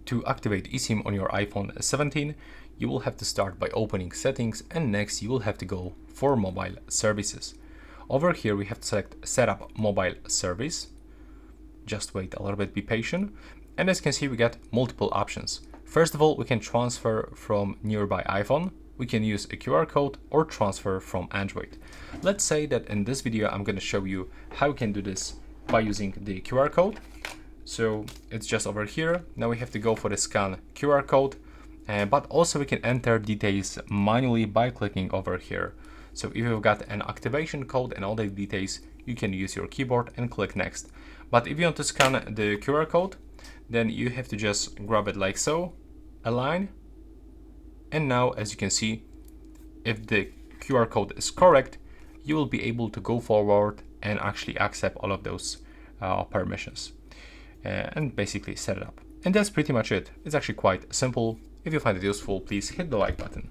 To activate eSIM on your iPhone 17, you will have to start by opening settings, and next you will have to go for mobile services. Over here we have to select setup mobile service. Just wait a little bit, be patient. And as you can see, we get multiple options. First of all, we can transfer from nearby iPhone. We can use a QR code or transfer from Android. Let's say that in this video, I'm going to show you how you can do this by using the QR code. So it's just over here. Now we have to go for the scan QR code, but also we can enter details manually by clicking over here. So if you've got an activation code and all the details, you can use your keyboard and click next. But if you want to scan the QR code, then you have to just grab it like so, align. And now, as you can see, if the QR code is correct, you will be able to go forward and actually accept all of those permissions. And basically set it up. And that's pretty much it. It's actually quite simple. If you find it useful, please hit the like button.